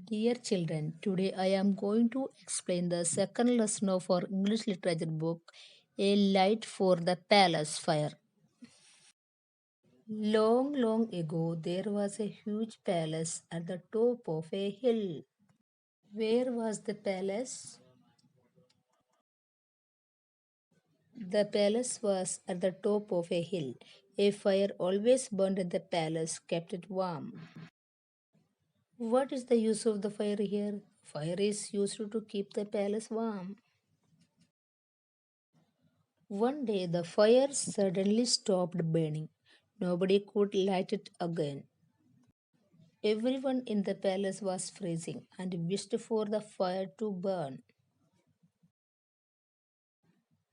Dear children, today I am going to explain the second lesson of our English literature book, A Light for the Palace Fire. Long, long ago, there was a huge palace at the top of a hill. Where was the palace? The palace was at the top of a hill. A fire always burned in the palace, kept it warm. What is the use of the fire here? Fire is used to keep the palace warm. One day the fire suddenly stopped burning. Nobody could light it again. Everyone in the palace was freezing and wished for the fire to burn.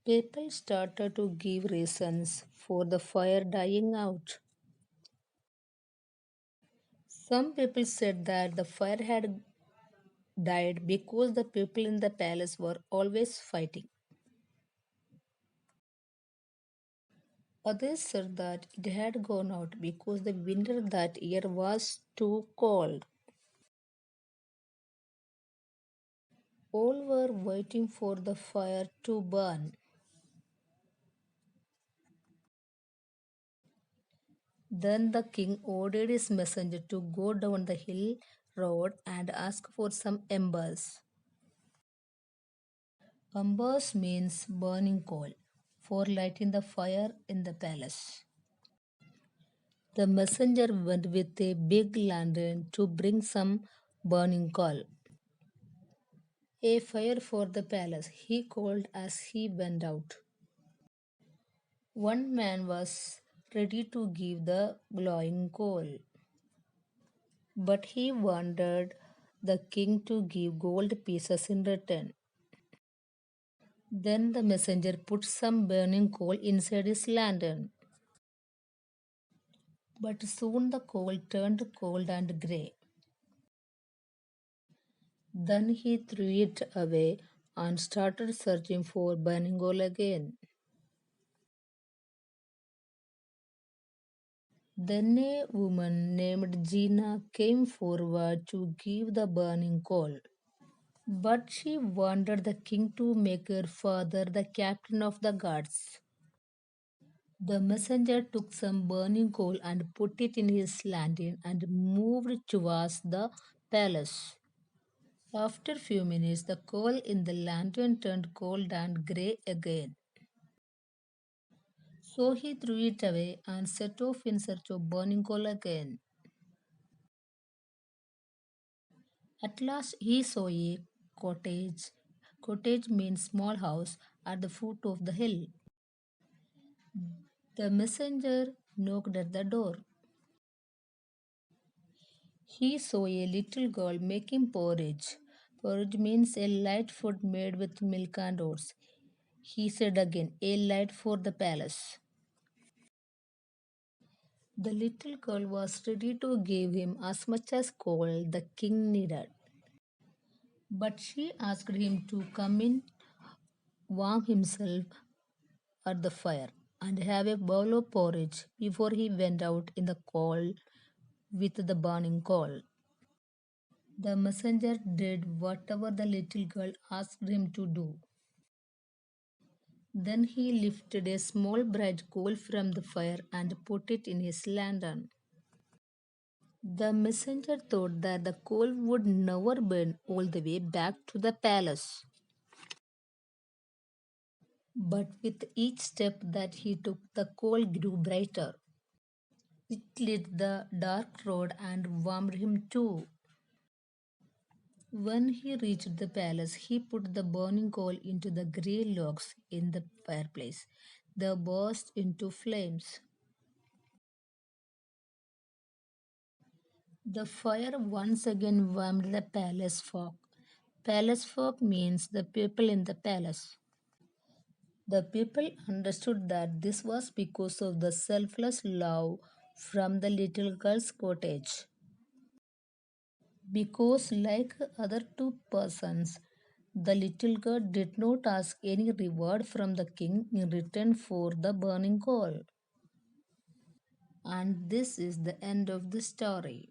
People started to give reasons for the fire dying out. Some people said that the fire had died because the people in the palace were always fighting. Others said that it had gone out because the winter that year was too cold. All were waiting for the fire to burn. Then the king ordered his messenger to go down the hill road and ask for some embers. Embers means burning coal for lighting the fire in the palace. The messenger went with a big lantern to bring some burning coal. A fire for the palace, he called as he went out. One man was ready to give the glowing coal, but he wanted the king to give gold pieces in return. Then the messenger put some burning coal inside his lantern, but soon the coal turned cold and grey. Then he threw it away and started searching for burning coal again. Then a woman named Gina came forward to give the burning coal. But she wanted the king to make her father the captain of the guards. The messenger took some burning coal and put it in his lantern and moved towards the palace. After a few minutes, the coal in the lantern turned cold and grey again. So he threw it away and set off in search of burning coal again. At last he saw a cottage. Cottage means small house at the foot of the hill. The messenger knocked at the door. He saw a little girl making porridge. Porridge means a light food made with milk and oats. He said again, a light for the palace. The little girl was ready to give him as much as coal the king needed. But she asked him to come in, warm himself at the fire, and have a bowl of porridge before he went out in the cold with the burning coal. The messenger did whatever the little girl asked him to do. Then he lifted a small bright coal from the fire and put it in his lantern. The messenger thought that the coal would never burn all the way back to the palace. But with each step that he took, the coal grew brighter. It lit the dark road and warmed him too. When he reached the palace, he put the burning coal into the grey logs in the fireplace. They burst into flames. The fire once again warmed the palace folk. Palace folk means the people in the palace. The people understood that this was because of the selfless love from the little girl's cottage. Because, like other two persons, the little girl did not ask any reward from the king in return for the burning coal. And this is the end of the story.